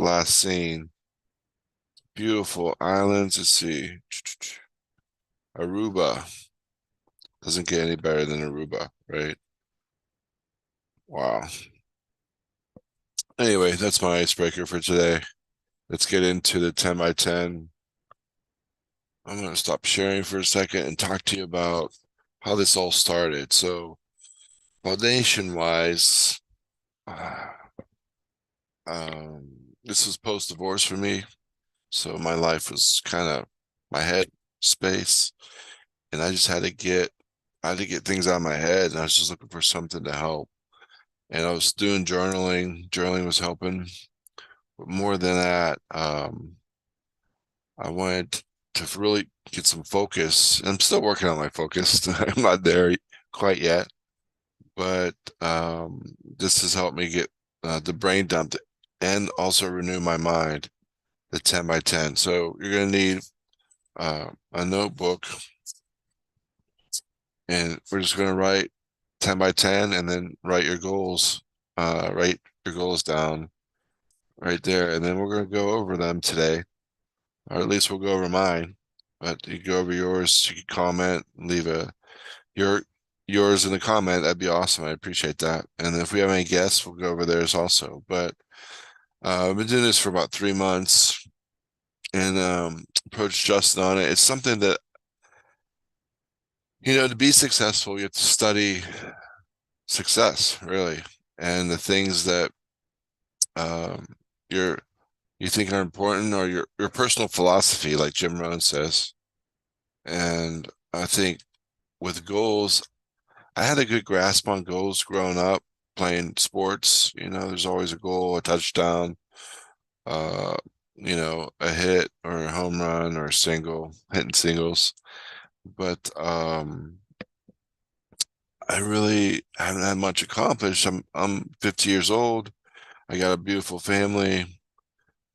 last seen. Beautiful islands. Let's see. Aruba. Doesn't get any better than Aruba, right? Wow. Anyway, that's my icebreaker for today. Let's get into the 10 by 10. I'm going to stop sharing for a second and talk to you about how this all started. So, foundation wise, uh, this was post divorce for me. So, my life was kind of my head space, and I had to get things out of my head, and I was just looking for something to help. And I was doing journaling. Journaling was helping. But more than that, I wanted to really get some focus. I'm still working on my focus. I'm not there quite yet, but this has helped me get the brain dumped and also renew my mind, the 10 by 10. So you're going to need a notebook, and we're just going to write 10 by 10 and then write your goals down right there. And then we're going to go over them today, or at least we'll go over mine. But you go over yours, you can comment, leave your yours in the comment. That'd be awesome. I appreciate that. And if we have any guests, we'll go over theirs also. But I've been doing this for about 3 months and approached Justin on it. It's something that, to be successful, you have to study success, really, and the things that um, you're you think are important, or your personal philosophy, like Jim Rohn says. And I think with goals, I had a good grasp on goals growing up playing sports. There's always a goal, a touchdown, uh, a hit or a home run or a single, hitting singles. But I really haven't had much accomplished. I'm 50 years old. I got a beautiful family,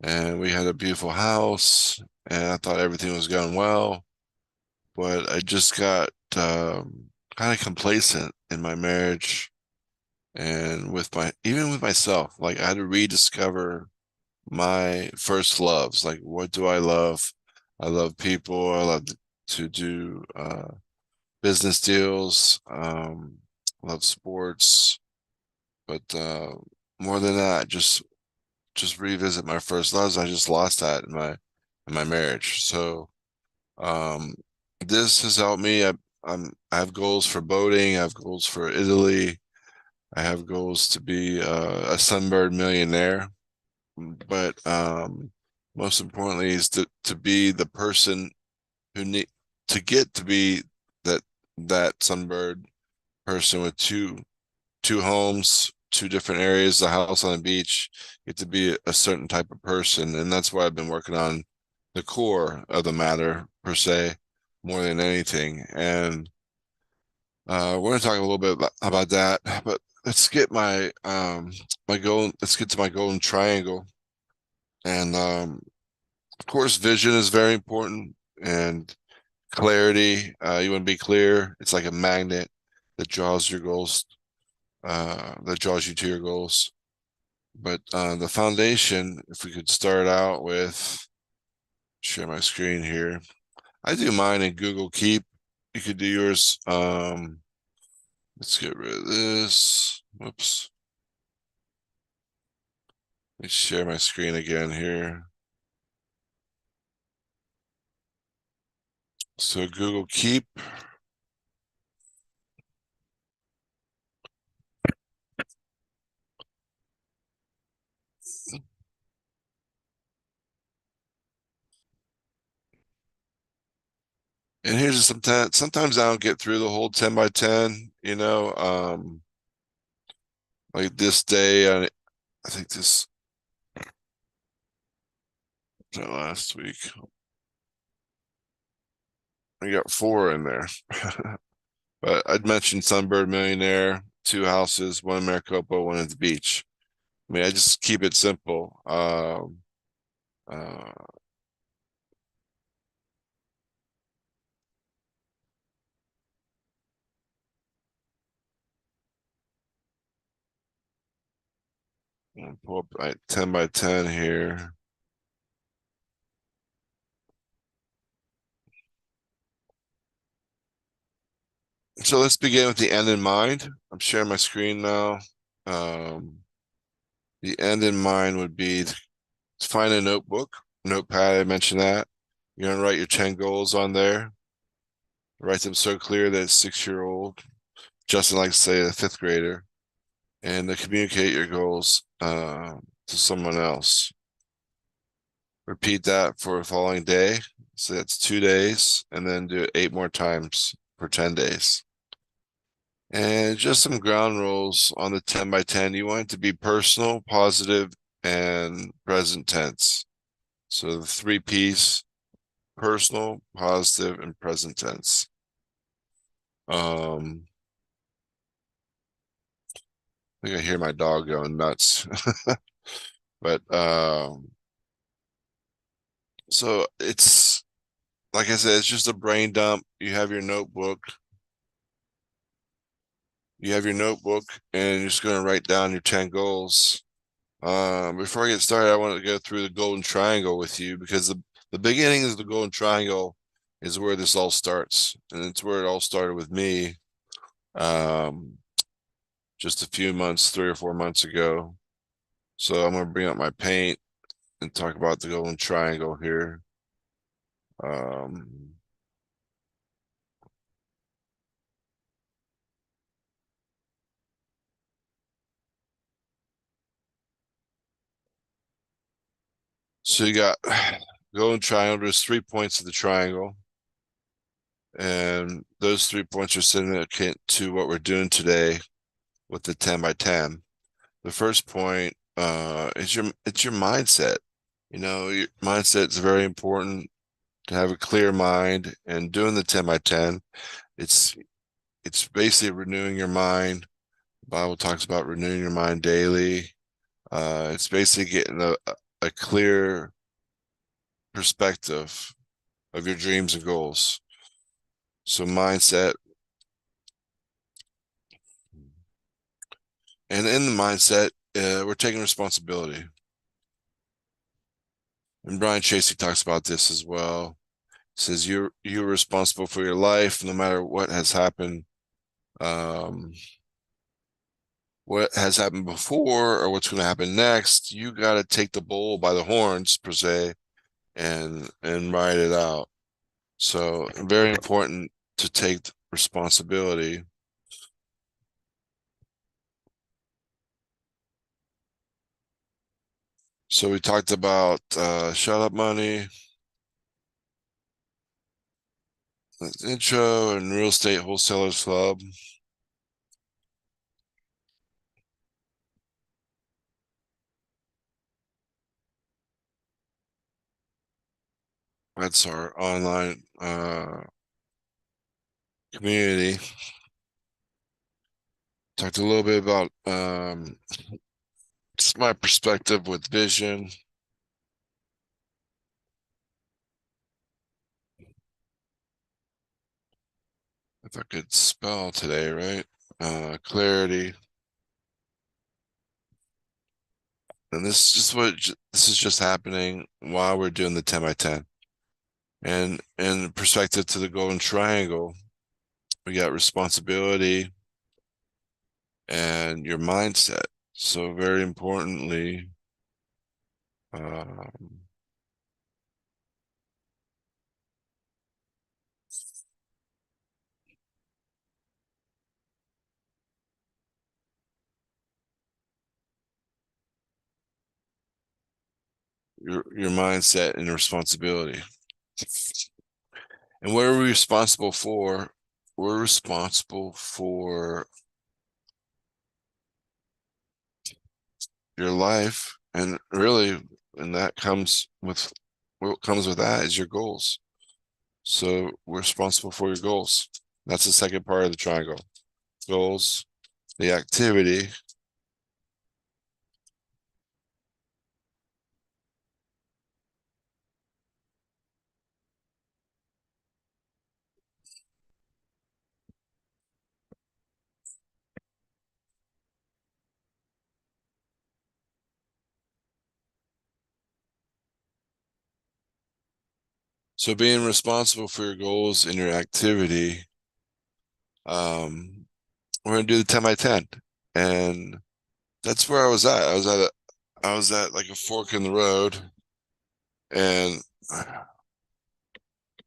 and we had a beautiful house, and I thought everything was going well. But I just got kind of complacent in my marriage and even with myself. Like, I had to rediscover my first loves. Like, what do I love? I love people. I love to do business deals. Love sports, but more than that, just revisit my first loves. I just lost that in my marriage. So um, this has helped me. I have goals for boating. I have goals for Italy. I have goals to be a sunbird millionaire. But most importantly is to be the person who need to get to be that sunbird person with two homes, two different areas, a house on the beach. Get to be a certain type of person, and that's why I've been working on the core of the matter per se, more than anything. And we're going to talk a little bit about that, but let's get my goal. Let's get to my golden triangle. And of course, vision is very important, and clarity. You want to be clear. It's like a magnet that draws your goals, that draws you to your goals. But the foundation, if we could start out with, share my screen here. I do mine in Google Keep. You could do yours. Let's get rid of this. Whoops. Let's share my screen again here. So Google Keep. And here's sometimes I don't get through the whole 10 by 10, like this day, I think this last week, I got 4 in there. But I'd mentioned Sunbird Millionaire, 2 houses, one in Maricopa, one at the beach. I mean, I just keep it simple. Uh, Pull up my 10 by 10 here. So let's begin with the end in mind. I'm sharing my screen now. Um, the end in mind would be to find a notebook, notepad. I mentioned that. You're gonna write your 10 goals on there. Write them so clear that a 6-year-old, Justin likes to say a fifth grader, and to communicate your goals to someone else. Repeat that for the following day. So that's 2 days, and then do it 8 more times for 10 days. And just some ground rules on the 10 by 10. You want it to be personal, positive, and present tense. So the 3 P's: personal, positive, and present tense. Um, I think I hear my dog going nuts. But so it's like I said, it's just a brain dump. You have your notebook. You have your notebook, and you're just going to write down your 10 goals. Before I get started, I want to go through the golden triangle with you because the beginning of the golden triangle is where this all starts. And it's where it all started with me um, just a few months, 3 or 4 months ago. So I'm going to bring up my paint and talk about the golden triangle here. Um, so you got golden triangle, there's 3 points of the triangle. And those 3 points are significant to what we're doing today with the 10 by 10. The first point is your mindset. Your mindset is very important to have a clear mind, and doing the 10 by 10, it's it's basically renewing your mind. The Bible talks about renewing your mind daily. It's basically getting a clear perspective of your dreams and goals. So mindset, and in the mindset, we're taking responsibility. And Brian Tracy talks about this as well. He says you're responsible for your life, no matter um, what has happened before or what's going to happen next. You got to take the bull by the horns, per se, and ride it out. So very important to take responsibility. So we talked about shut up money, intro, and real estate wholesalers club. That's our online community. Talked a little bit about just my perspective with vision. If I could spell today, right? Clarity. And this is just happening while we're doing the 10 by 10. And in perspective to the golden triangle, we got responsibility and your mindset. So very importantly, um, your mindset and responsibility. And what are we responsible for? We're responsible for your life, and really, and that comes with what comes with that is your goals. So we're responsible for your goals. That's the second part of the triangle. Goals, the activity, So being responsible for your goals and your activity, um, we're gonna do the 10 by 10. And that's where I was at. I was at like a fork in the road, and hold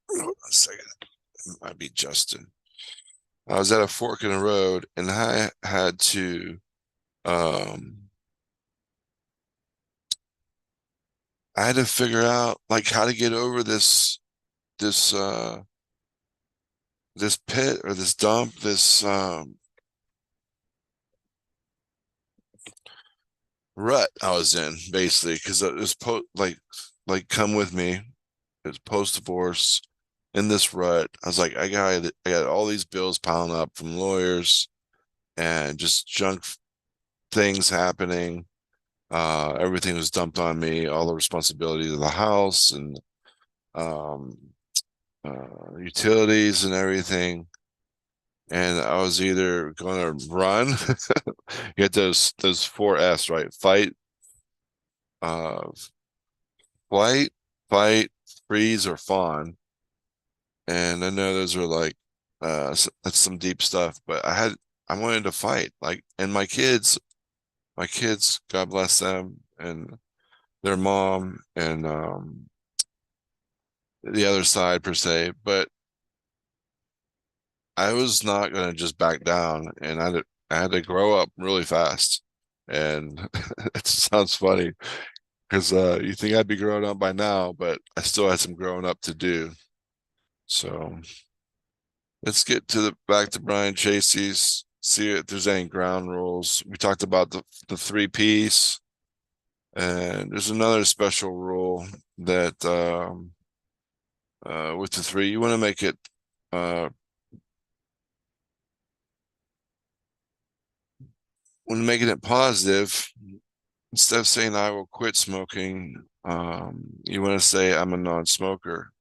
on a second, it might be Justin. I was at a fork in the road, and um, I had to figure out like how to get over this this pit or this dump, this rut I was in basically because it was like come with me. It was post divorce in this rut. I was like, I got all these bills piling up from lawyers and just junk things happening. Everything was dumped on me, all the responsibilities of the house and um, utilities and everything. And I was either going to run. You get those four S, right? Uh, flight, fight, freeze, or fawn. And I know those are like that's some deep stuff, but I wanted to fight. Like, and my kids, God bless them, and their mom, and the other side per se. But I was not gonna just back down, and I had to grow up really fast. And it sounds funny because you think I'd be grown up by now, but I still had some growing up to do. So let's get to the back to Brian Chasey's. See if there's any ground rules. We talked about the three piece, and there's another special rule that with the three, you want to make it uh, when making it positive. Instead of saying I will quit smoking, you want to say I'm a non-smoker.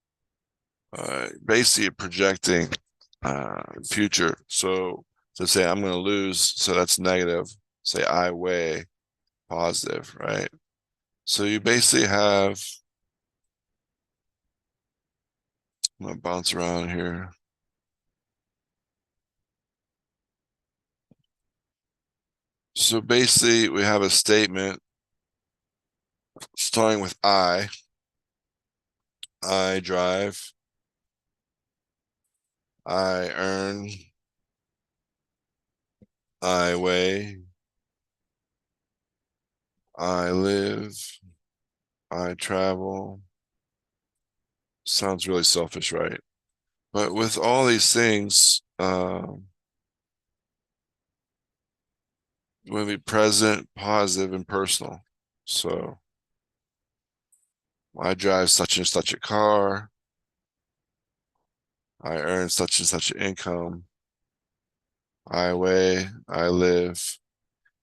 Basically projecting future. So to say I'm going to lose, so that's negative. Say I weigh, positive, right? So you basically have, I'm going to bounce around here. So basically, we have a statement starting with I drive, I earn, I weigh, I live, I travel. Sounds really selfish, right? But with all these things, you want to be present, positive, and personal. So I drive such and such a car. I earn such and such an income. I weigh, I live.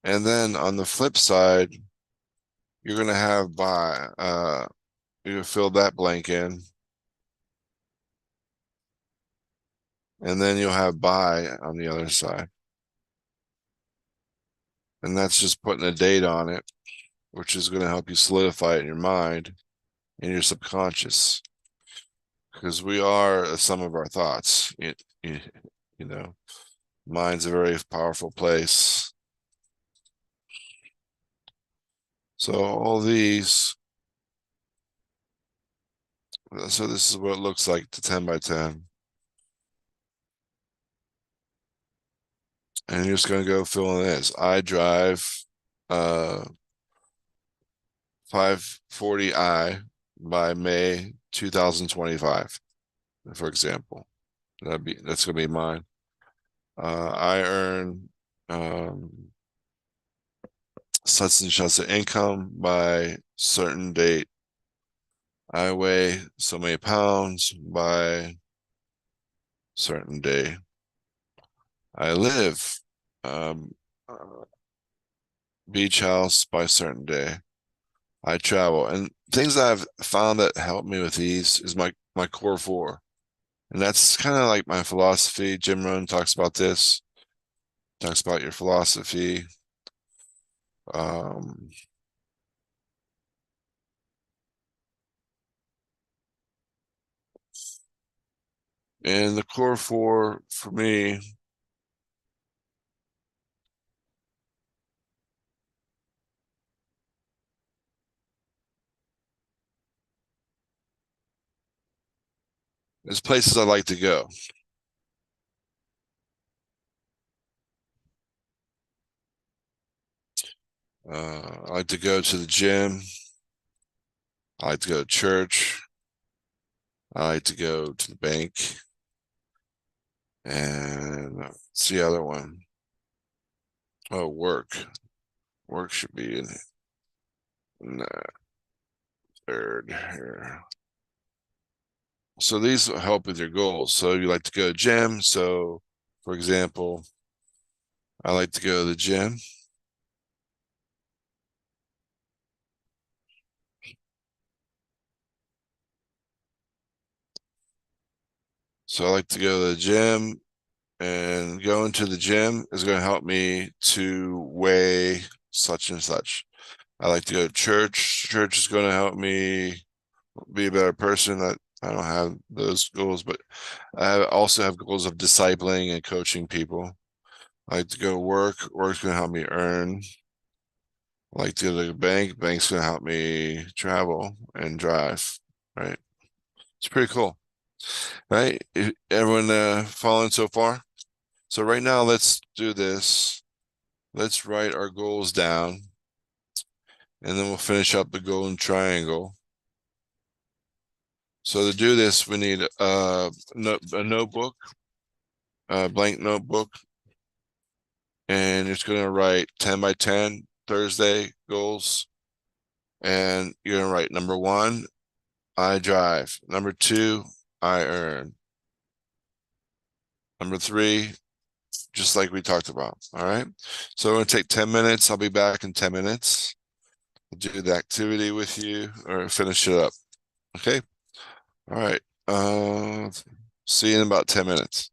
And then on the flip side, you're gonna have you're gonna fill that blank in, and then you'll have by on the other side. And that's just putting a date on it, which is gonna help you solidify it in your mind and your subconscious. Because we are the sum of our thoughts. You know, mind's a very powerful place. So all these, so this is what it looks like to 10 by 10. And you're just gonna go fill in this. I drive 540i by May 2025, for example. That's gonna be mine. I earn such and such an income by certain date. I weigh so many pounds by certain day. I live uh, beach house by certain day. I travel, and things I've found that help me with these is my core four, and that's kind of like my philosophy. Jim Rohn talks about this. Talks about your philosophy. Um, And the core four for me is places I like to go. I like to go to the gym. I like to go to church. I like to go to the bank. And what's the other one? Oh, work. Work should be in the third here. So these will help with your goals. So you like to go to gym. So, for example, I like to go to the gym. So I like to go to the gym, and going to the gym is going to help me to weigh such and such. I like to go to church. Church is going to help me be a better person. I don't have those goals, but I also have goals of discipling and coaching people. I like to go to work. Work's going to help me earn. I like to go to the bank. Bank's going to help me travel and drive. Right. It's pretty cool. Right. Everyone following so far? So right now, let's do this. Let's write our goals down, and then we'll finish up the golden triangle. So to do this, we need a notebook, a blank notebook, and it's going to write 10 by 10 Thursday goals. And you're going to write number one, I drive. Number two, I earn. Number three, just like we talked about. All right. So we're going to take 10 minutes. I'll be back in 10 minutes. I'll do the activity with you or finish it up. Okay. All right. See you in about 10 minutes.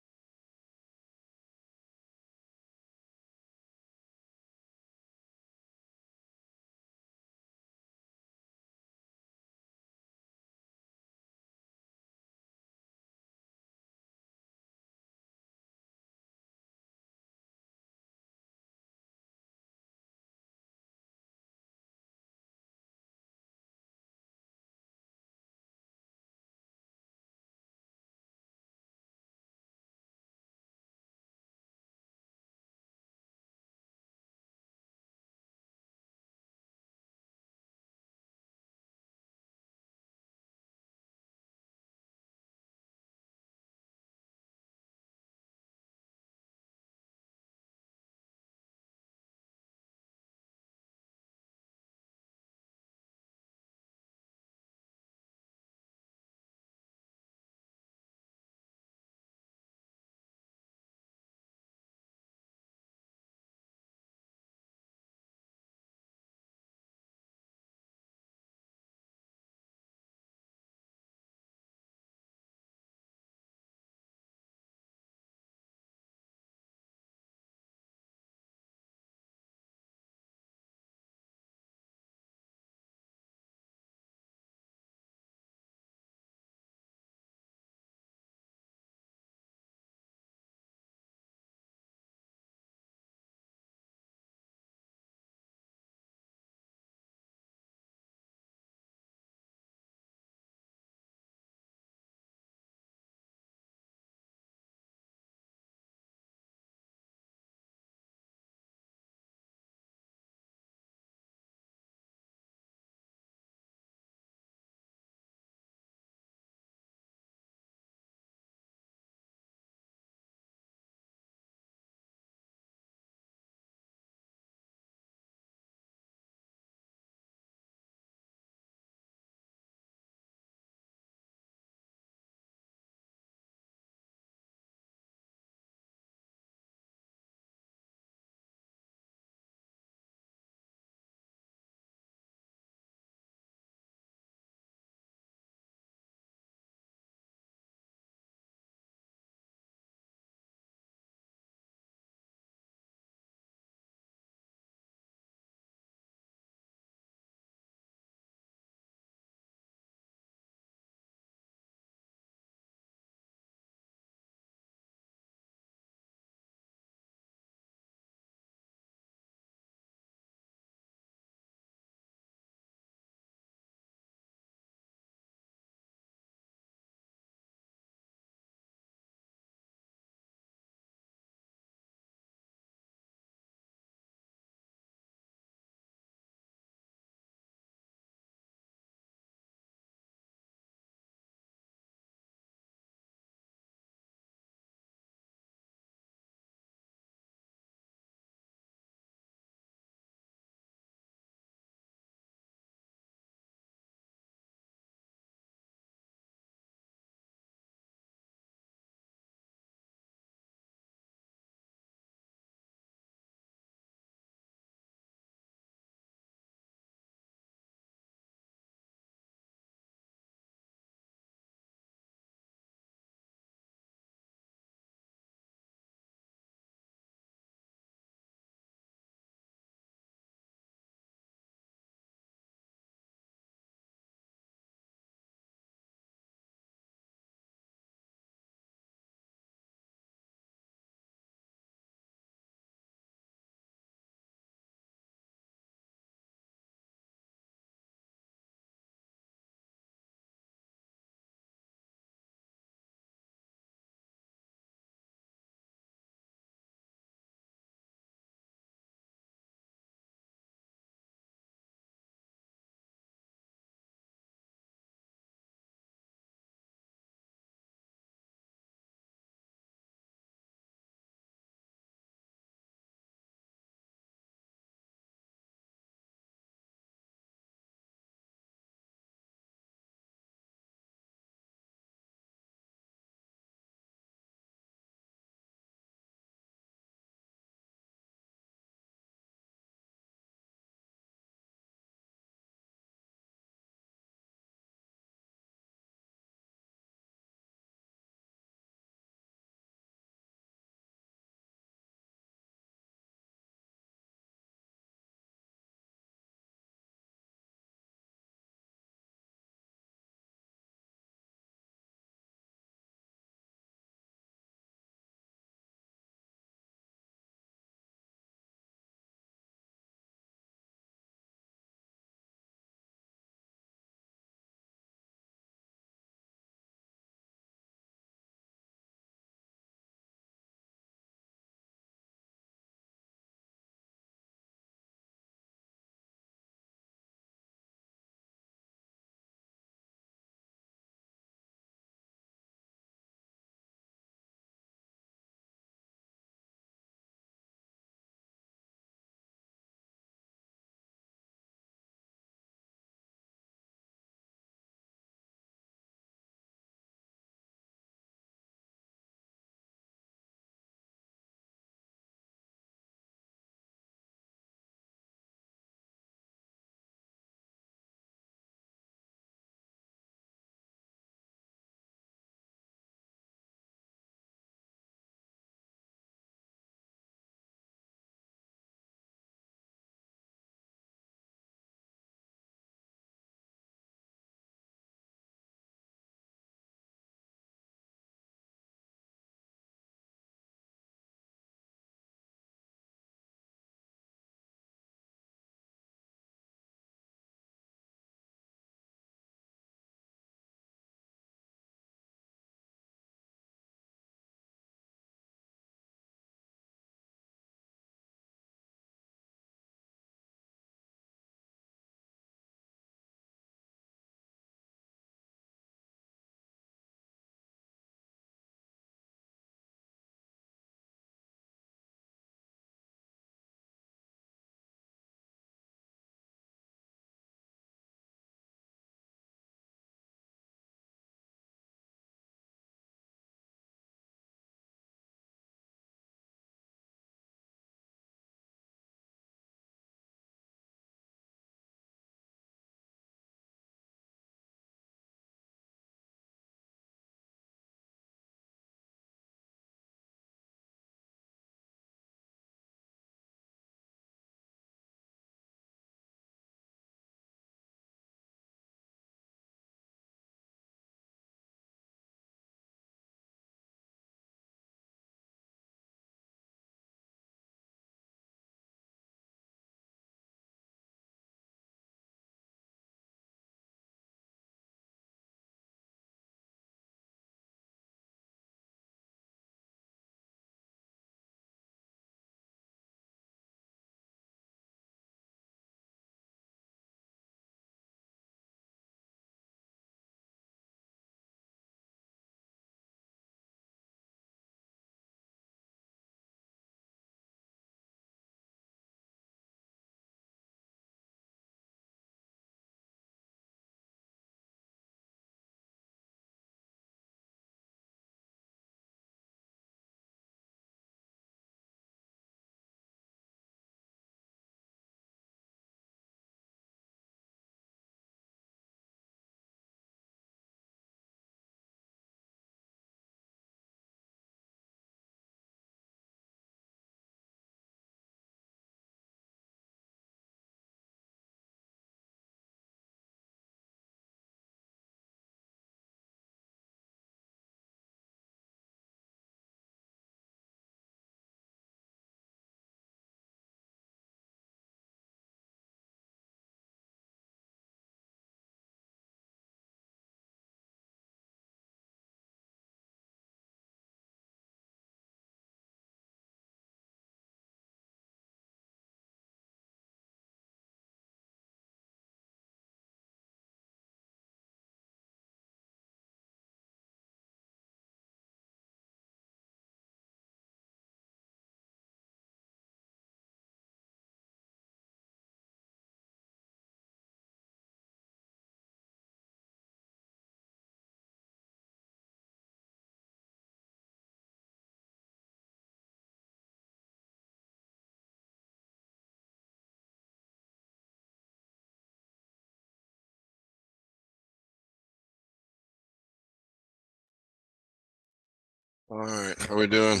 All right, how are we doing?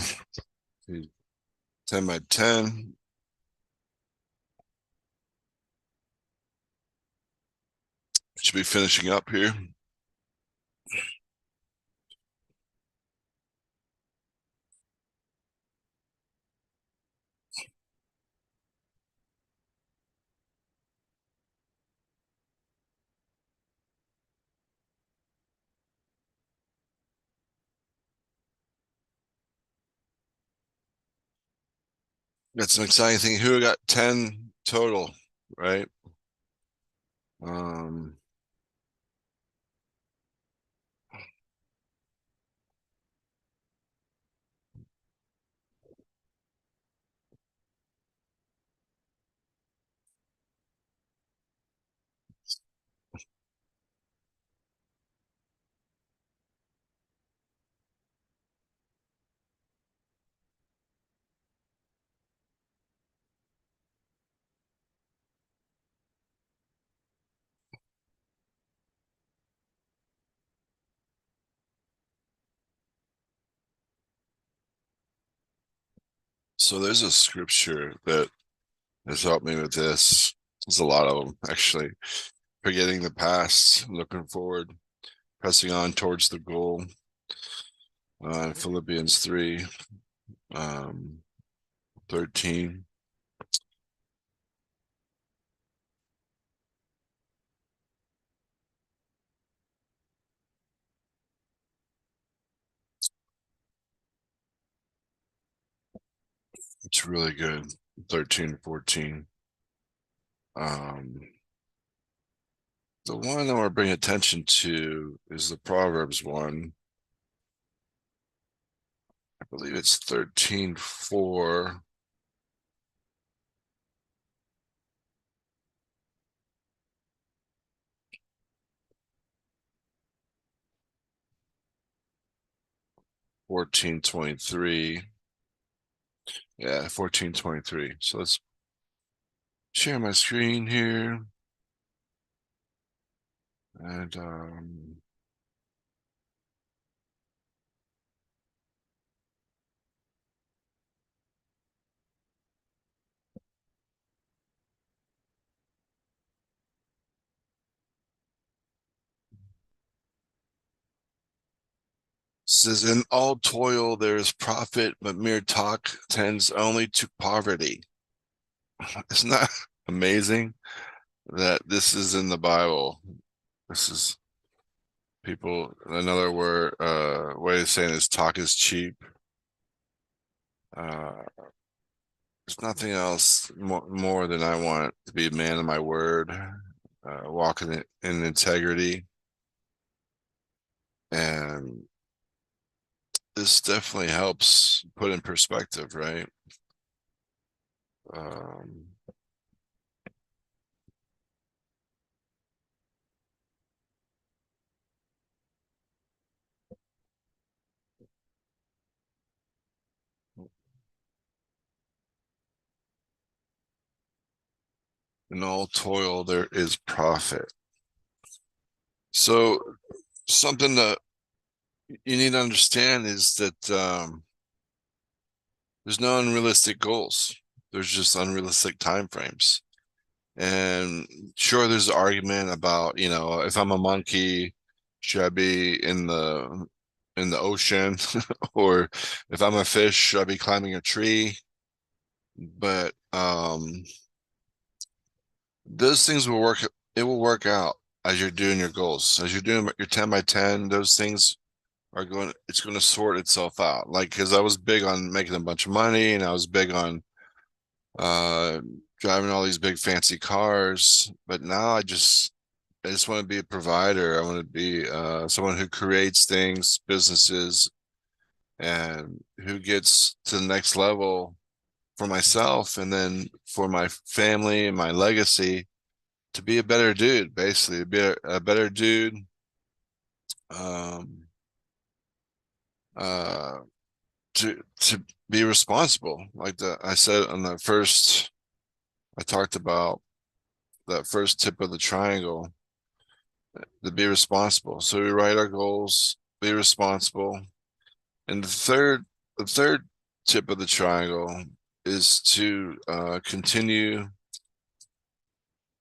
10 by 10. Should be finishing up here. Got some exciting thing. Who got 10 total, right? Um, so there's a scripture that has helped me with this. There's a lot of them, actually. Forgetting the past, looking forward, pressing on towards the goal. Philippians 3, 13. It's really good. 13, 14. Um, the one I want to bring attention to is the Proverbs one. I believe it's 13:4. 14:23. Yeah, 14:23. So let's share my screen here. And says, in all toil there is profit, but mere talk tends only to poverty. Isn't that amazing that this is in the Bible? This is people, another word, way of saying is talk is cheap. Uh, there's nothing else more than I want to be a man of my word, walking in integrity. And this definitely helps put in perspective, right? Um, in all toil, there is profit. So, something that you need to understand is that there's no unrealistic goals. There's just unrealistic time frames. And sure, there's an argument about, if I'm a monkey, should I be in the ocean, or if I'm a fish, should I be climbing a tree? But those things will work. It will work out as you're doing your goals, as you're doing your 10 by 10. Those things it's going to sort itself out. Like, because I was big on making a bunch of money, and I was big on uh driving all these big fancy cars, but now I just want to be a provider. I want to be someone who creates things, businesses, and who gets to the next level for myself and then for my family and my legacy, to be a better dude, basically, to be a better dude, um, uh, to be responsible. Like I said on the first, I talked about that first tip of the triangle, to be responsible. So we write our goals, be responsible, And the third tip of the triangle is to continue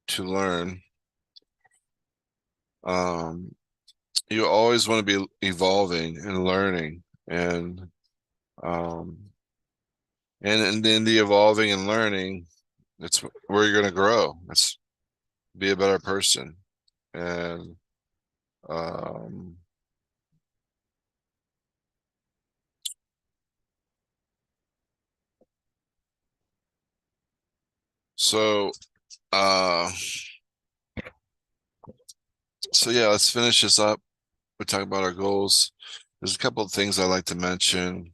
to learn. Um, you always want to be evolving and learning, um, and in the evolving and learning, it's where you're going to grow. It's be a better person, and um, so uh, so yeah, let's finish this up. We talk about our goals. There's a couple of things I like to mention,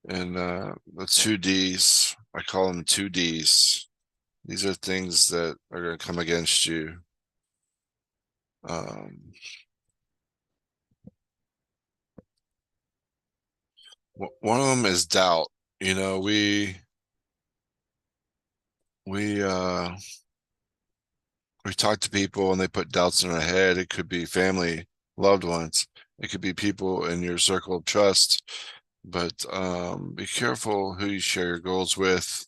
and the two D's. I call them two D's. These are things that are going to come against you. Um, one of them is doubt. You know, we uh, we talk to people and they put doubts in our head. It could be family, loved ones. It could be people in your circle of trust. But be careful who you share your goals with.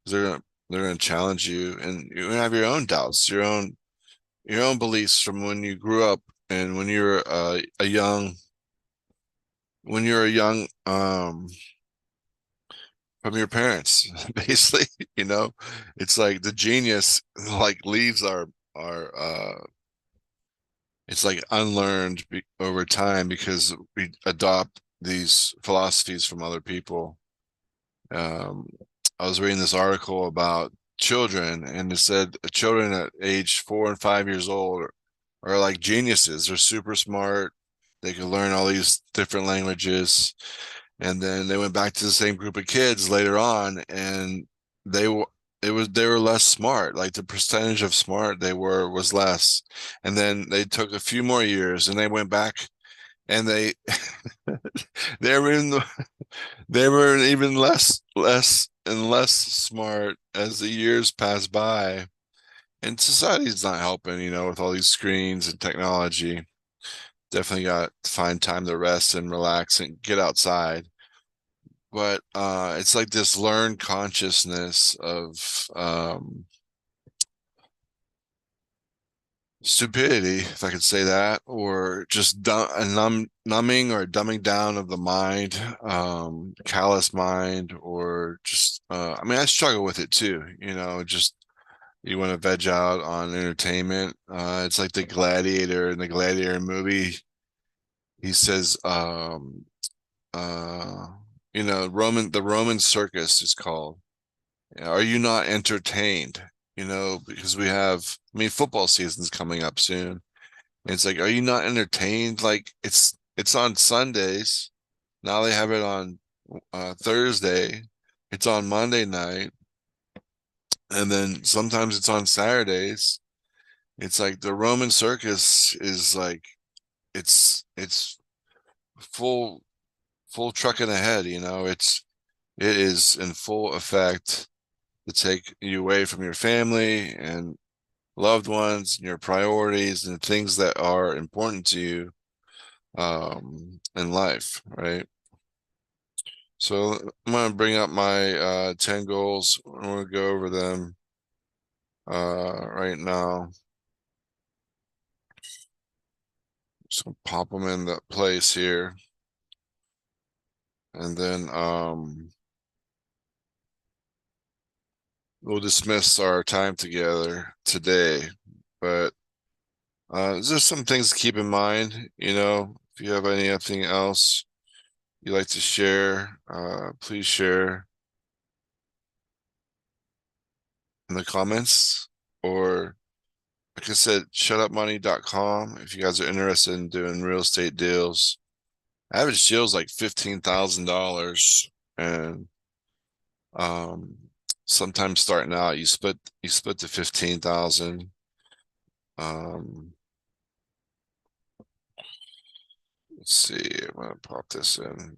'Cause they're gonna challenge you, and you have your own doubts, your own beliefs from when you grew up and when you're a young from your parents. Basically, you know, it's like the genius like leaves our it's like unlearned over time because we adopt these philosophies from other people. um, I was reading this article about children, and it said children at age 4 and 5 years old are like geniuses. They're super smart. They can learn all these different languages. And then they went back to the same group of kids later on, and they were they were less smart. Like the percentage of smart they were was less. And then they took a few more years, and they went back, and they they were in the they were even less and less smart as the years passed by. And society's not helping, you know, with all these screens and technology. Definitely got to find time to rest and relax and get outside. But it's like this learned consciousness of stupidity, if I could say that, or just numbing or dumbing down of the mind, callous mind, or just, I mean, I struggle with it too, you know, just you want to veg out on entertainment. It's like the Gladiator in the Gladiator movie. He says, uh, you know, the Roman circus is called. Are you not entertained? You know, because we have, I mean, football season's coming up soon. And it's like, are you not entertained? Like it's on Sundays. Now they have it on Thursday. It's on Monday night, and then sometimes it's on Saturdays. It's like the Roman circus is like it's full full trucking ahead, you know. It is in full effect to take you away from your family and loved ones and your priorities and things that are important to you in life, right? So I'm gonna bring up my 10 goals. I'm gonna go over them right now. Just gonna pop them in the place here, and then we'll dismiss our time together today. But there's just some things to keep in mind. You know, if you have anything else you'd like to share, please share in the comments, or like I said, shutupmoney.com if you guys are interested in doing real estate deals. Average deal is like $15,000, and um, sometimes starting out you split the 15,000. Um, let's see, I'm gonna pop this in.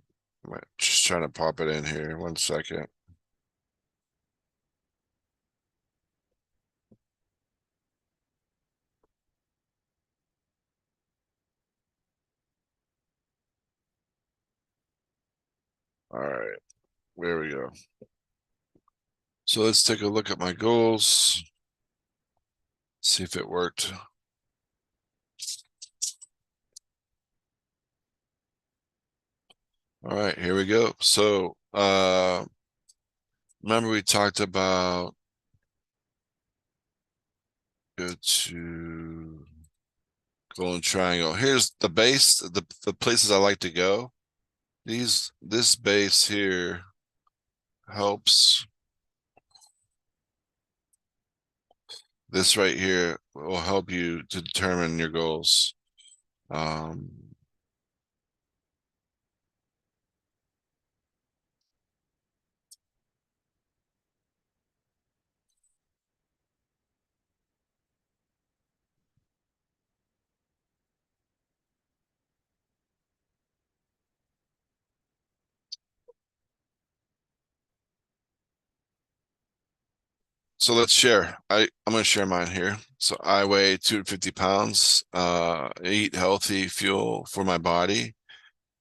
Just trying to pop it in here. 1 second. right, there we go. So let's take a look at my goals. See if it worked. All right, here we go. So remember we talked about go to golden triangle. Here's the base, the places I like to go. This base here helps. This right here will help you to determine your goals. Um, so let's share. I'm gonna share mine here. So I weigh 250 pounds, eat healthy fuel for my body,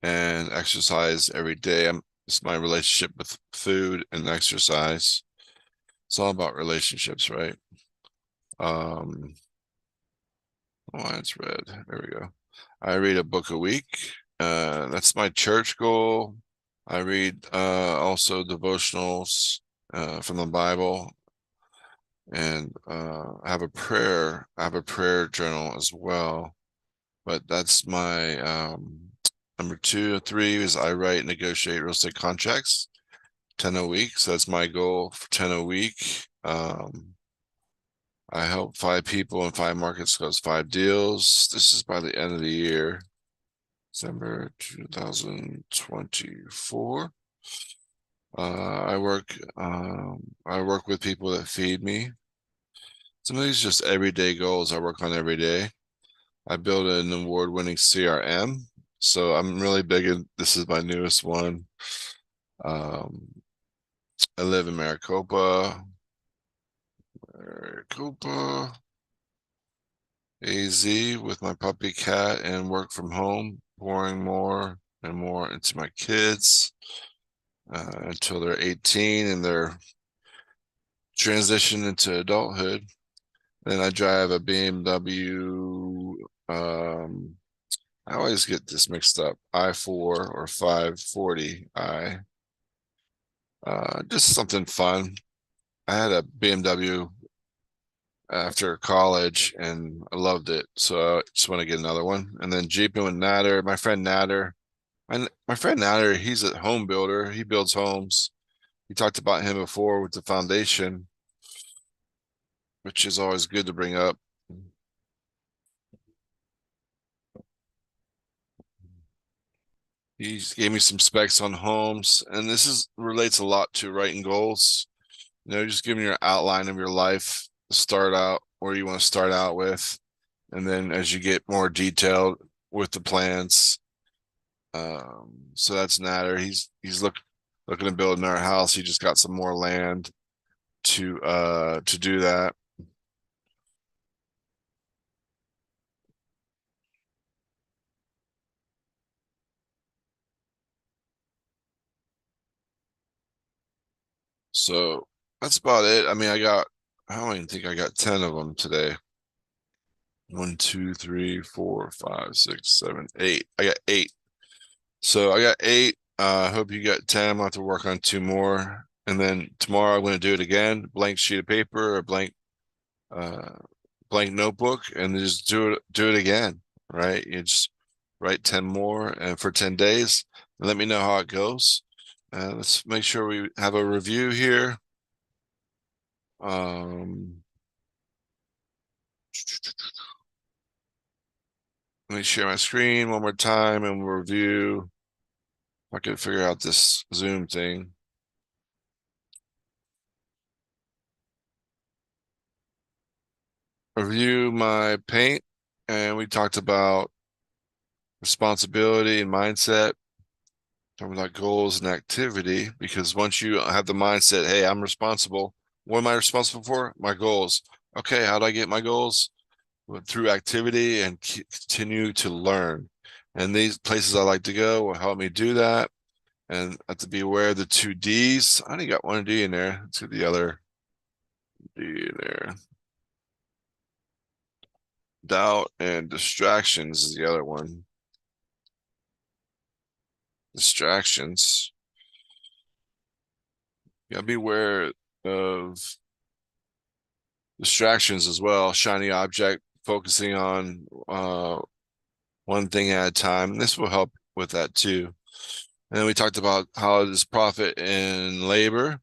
and exercise every day. It's my relationship with food and exercise. It's all about relationships, right? Um, oh, it's red. There we go. I read a book a week. That's my church goal. I read also devotionals from the Bible, and I have a prayer journal as well. But that's my number 2. 3 is I write and negotiate real estate contracts, 10 a week. So that's my goal for 10 a week. I help 5 people in 5 markets close 5 deals. This is by the end of the year, December 2024. I work with people that feed me. Some of these just everyday goals I work on every day. I build an award-winning CRM. So I'm really big in, this is my newest one. Um, I live in Maricopa, AZ with my puppy cat, and work from home, pouring more and more into my kids until they're 18 and they're transition into adulthood. Then I drive a BMW. I always get this mixed up. I4 or 540i. Just something fun. I had a BMW after college and I loved it. So I just want to get another one. And then Jeeping with Natter, my friend Natter. My friend Natter, he's a home builder. He builds homes. We talked about him before with the foundation, which is always good to bring up. He gave me some specs on homes, and this is relates a lot to writing goals. Just giving your outline of your life, start out where you want to start out with, and then as you get more detailed with the plans. So that's Natter. He's looking to build another house. He just got some more land to do that. So that's about it. I mean, I don't even think I got 10 of them today. 1, 2, 3, 4, 5, 6, 7, 8. I got 8. So I got 8. I hope you got 10. I'm going to have to work on 2 more. And then tomorrow I'm going to do it again. Blank sheet of paper, or uh, blank notebook, and just do it again, right? You just write 10 more and for 10 days and let me know how it goes. Let's make sure we have a review here. Let me share my screen one more time and we'll review. I can figure out this Zoom thing. Review my paint, and we talked about responsibility and mindset, talking about goals and activity, because once you have the mindset, hey, I'm responsible. What am I responsible for? My goals. Okay, how do I get my goals? Well, through activity and continue to learn. And these places I like to go will help me do that. And have to be aware of the two D's. I only got one D in there. Let's get the other D in there. Doubt and distractions is the other one. Distractions. You gotta be aware of distractions as well. Shiny object, focusing on one thing at a time. And this will help with that too. And then we talked about how there's profit in labor.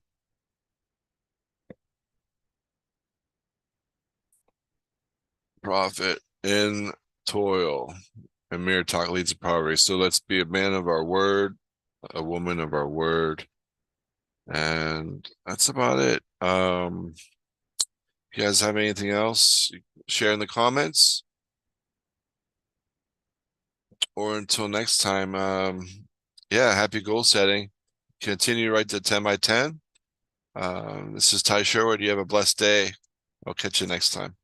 Profit in toil. And mere talk leads to poverty. So let's be a man of our word, a woman of our word. And that's about it. If you guys have anything else, share in the comments. Or until next time, yeah, happy goal setting. Continue right to 10 by 10. This is Ty Sherwood. You have a blessed day. I'll catch you next time.